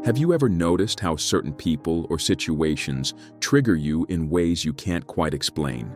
Have you ever noticed how certain people or situations trigger you in ways you can't quite explain?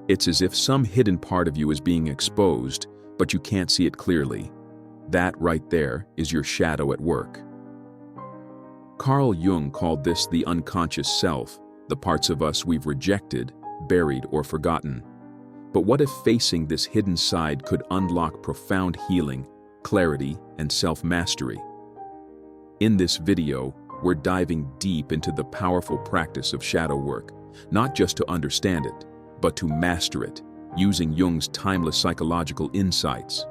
It's as if some hidden part of you is being exposed, but you can't see it clearly. That right there is your shadow at work. Carl Jung called this the unconscious self, the parts of us we've rejected, buried, or forgotten. But what if facing this hidden side could unlock profound healing, clarity, and self-mastery? In this video, we're diving deep into the powerful practice of shadow work, not just to understand it, but to master it, using Jung's timeless psychological insights.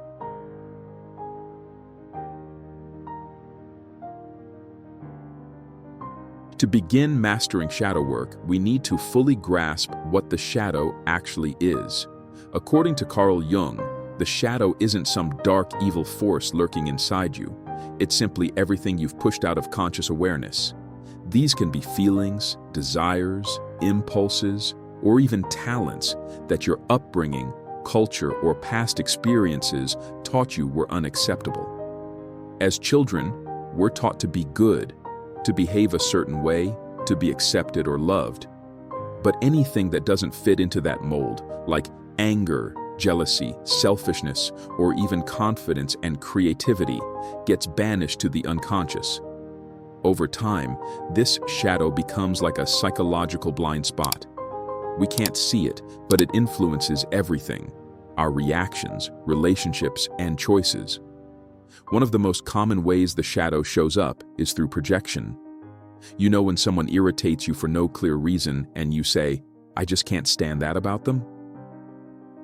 To begin mastering shadow work, we need to fully grasp what the shadow actually is. According to Carl Jung, the shadow isn't some dark, evil force lurking inside you. It's simply everything you've pushed out of conscious awareness. These can be feelings, desires, impulses, or even talents that your upbringing, culture, or past experiences taught you were unacceptable. As children, we're taught to be good, to behave a certain way, to be accepted or loved. But anything that doesn't fit into that mold, like anger, jealousy, selfishness, or even confidence and creativity, gets banished to the unconscious. Over time, this shadow becomes like a psychological blind spot. We can't see it, but it influences everything: our reactions, relationships, and choices. One of the most common ways the shadow shows up is through projection. You know when someone irritates you for no clear reason and you say, "I just can't stand that about them"?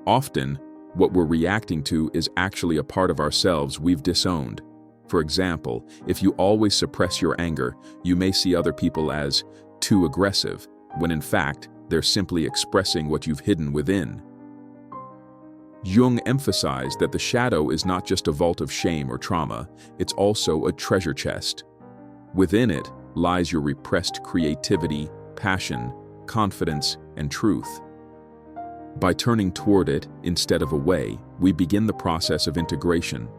Often, what we're reacting to is actually a part of ourselves we've disowned. For example, if you always suppress your anger, you may see other people as too aggressive, when in fact, they're simply expressing what you've hidden within. Jung emphasized that the shadow is not just a vault of shame or trauma, it's also a treasure chest. Within it lies your repressed creativity, passion, confidence, and truth. By turning toward it instead of away, we begin the process of integration,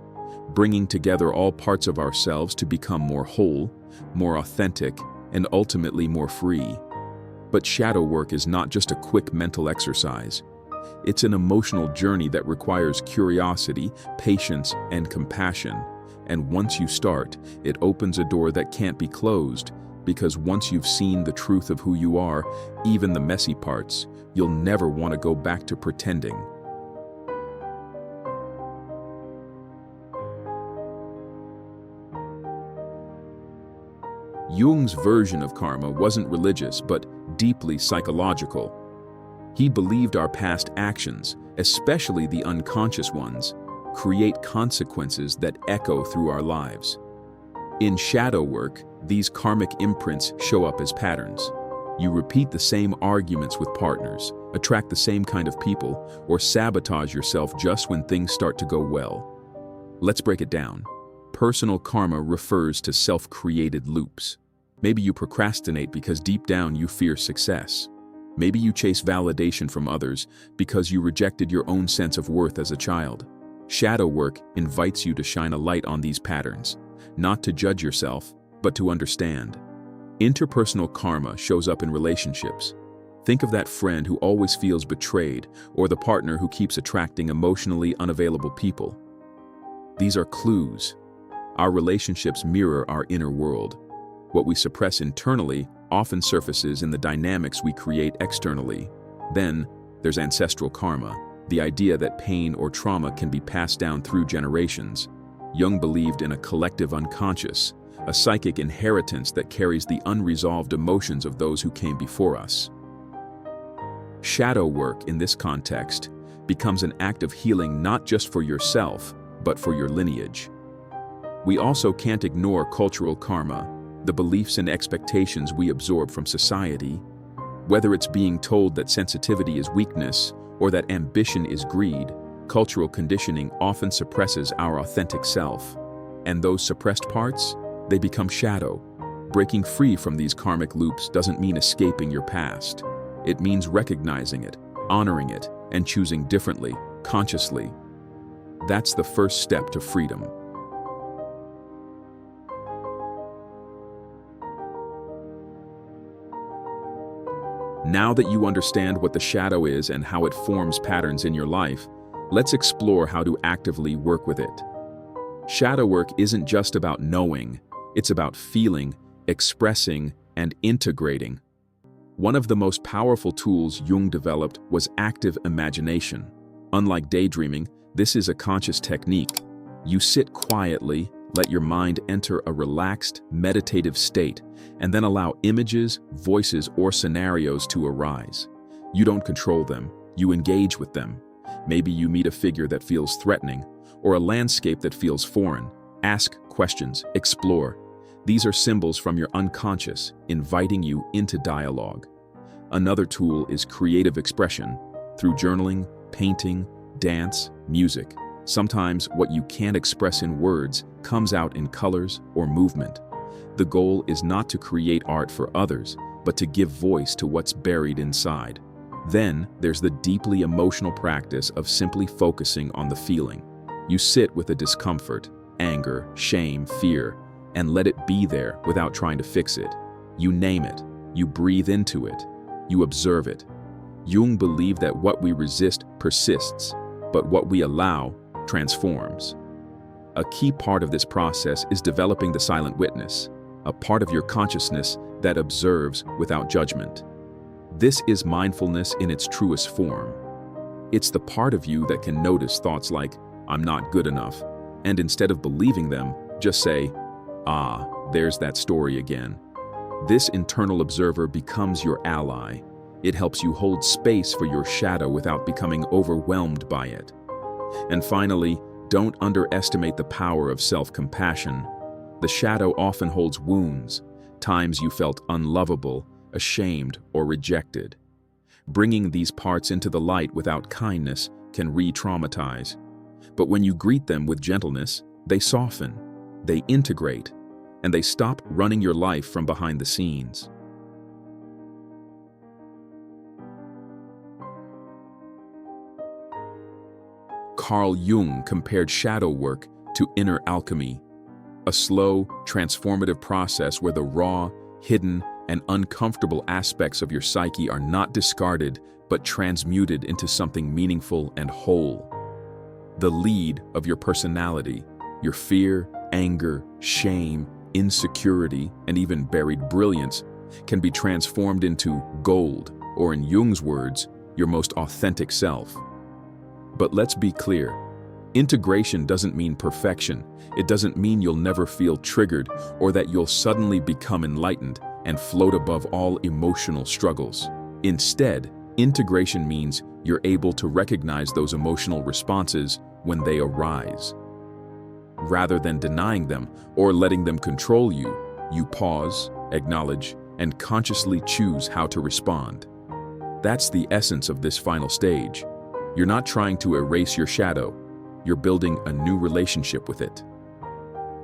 bringing together all parts of ourselves to become more whole, more authentic, and ultimately more free. But shadow work is not just a quick mental exercise. It's an emotional journey that requires curiosity, patience, and compassion. And once you start, it opens a door that can't be closed, because once you've seen the truth of who you are, even the messy parts, you'll never want to go back to pretending. Jung's version of karma wasn't religious, but deeply psychological. He believed our past actions, especially the unconscious ones, create consequences that echo through our lives. In shadow work, these karmic imprints show up as patterns. You repeat the same arguments with partners, attract the same kind of people, or sabotage yourself just when things start to go well. Let's break it down. Personal karma refers to self-created loops. Maybe you procrastinate because deep down you fear success. Maybe you chase validation from others because you rejected your own sense of worth as a child. Shadow work invites you to shine a light on these patterns, not to judge yourself, but to understand. Interpersonal karma shows up in relationships. Think of that friend who always feels betrayed, or the partner who keeps attracting emotionally unavailable people. These are clues. Our relationships mirror our inner world. What we suppress internally often surfaces in the dynamics we create externally. Then, there's ancestral karma, the idea that pain or trauma can be passed down through generations. Jung believed in a collective unconscious, a psychic inheritance that carries the unresolved emotions of those who came before us. Shadow work, in this context, becomes an act of healing not just for yourself, but for your lineage. We also can't ignore cultural karma, the beliefs and expectations we absorb from society. Whether it's being told that sensitivity is weakness or that ambition is greed, cultural conditioning often suppresses our authentic self. And those suppressed parts, they become shadow. Breaking free from these karmic loops doesn't mean escaping your past. It means recognizing it, honoring it, and choosing differently, consciously. That's the first step to freedom. Now that you understand what the shadow is and how it forms patterns in your life, let's explore how to actively work with it. Shadow work isn't just about knowing, it's about feeling, expressing, and integrating. One of the most powerful tools Jung developed was active imagination. Unlike daydreaming, this is a conscious technique. You sit quietly, let your mind enter a relaxed, meditative state, and then allow images, voices, or scenarios to arise. You don't control them, you engage with them. Maybe you meet a figure that feels threatening, or a landscape that feels foreign. Ask questions, explore. These are symbols from your unconscious, inviting you into dialogue. Another tool is creative expression, through journaling, painting, dance, music. Sometimes what you can't express in words comes out in colors or movement. The goal is not to create art for others, but to give voice to what's buried inside. Then there's the deeply emotional practice of simply focusing on the feeling. You sit with a discomfort, anger, shame, fear, and let it be there without trying to fix it. You name it, you breathe into it, you observe it. Jung believed that what we resist persists, but what we allow transforms. A key part of this process is developing the silent witness, a part of your consciousness that observes without judgment. This is mindfulness in its truest form. It's the part of you that can notice thoughts like, "I'm not good enough," and instead of believing them, just say, "Ah, there's that story again." This internal observer becomes your ally. It helps you hold space for your shadow without becoming overwhelmed by it. And finally, don't underestimate the power of self-compassion. The shadow often holds wounds, times you felt unlovable, ashamed, or rejected. Bringing these parts into the light without kindness can re-traumatize. But when you greet them with gentleness, they soften, they integrate, and they stop running your life from behind the scenes. Carl Jung compared shadow work to inner alchemy, a slow, transformative process where the raw, hidden, and uncomfortable aspects of your psyche are not discarded but transmuted into something meaningful and whole. The lead of your personality, your fear, anger, shame, insecurity, and even buried brilliance can be transformed into gold, or in Jung's words, your most authentic self. But let's be clear, integration doesn't mean perfection. It doesn't mean you'll never feel triggered or that you'll suddenly become enlightened and float above all emotional struggles. Instead, integration means you're able to recognize those emotional responses when they arise. Rather than denying them or letting them control you, you pause, acknowledge, and consciously choose how to respond. That's the essence of this final stage. You're not trying to erase your shadow, you're building a new relationship with it.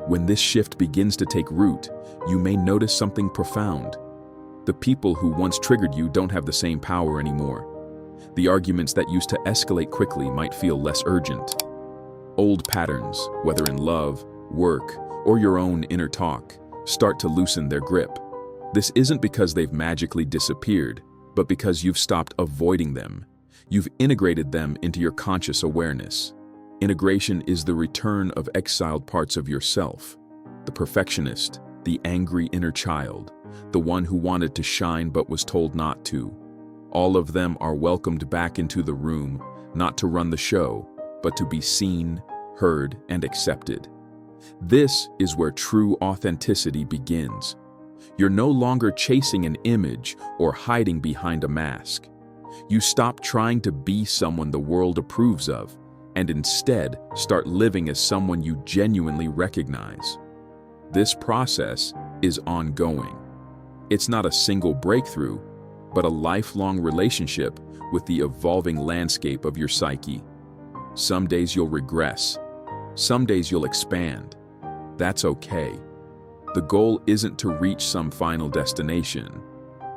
When this shift begins to take root, you may notice something profound. The people who once triggered you don't have the same power anymore. The arguments that used to escalate quickly might feel less urgent. Old patterns, whether in love, work, or your own inner talk, start to loosen their grip. This isn't because they've magically disappeared, but because you've stopped avoiding them. You've integrated them into your conscious awareness. Integration is the return of exiled parts of yourself. The perfectionist, the angry inner child, the one who wanted to shine but was told not to. All of them are welcomed back into the room, not to run the show, but to be seen, heard, and accepted. This is where true authenticity begins. You're no longer chasing an image or hiding behind a mask. You stop trying to be someone the world approves of, and instead start living as someone you genuinely recognize. This process is ongoing. It's not a single breakthrough, but a lifelong relationship with the evolving landscape of your psyche. Some days you'll regress. Some days you'll expand. That's okay. The goal isn't to reach some final destination.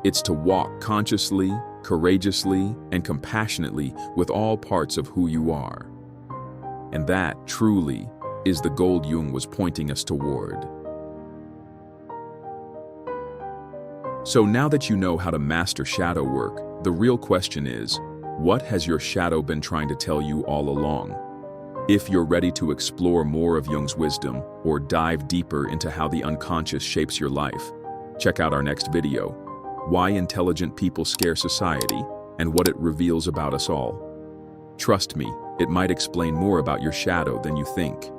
It's to walk consciously, courageously, and compassionately with all parts of who you are. And that, truly, is the goal Jung was pointing us toward. So now that you know how to master shadow work, the real question is, what has your shadow been trying to tell you all along? If you're ready to explore more of Jung's wisdom or dive deeper into how the unconscious shapes your life, check out our next video, Why Intelligent People Scare Society and What It Reveals About Us All. Trust me, it might explain more about your shadow than you think.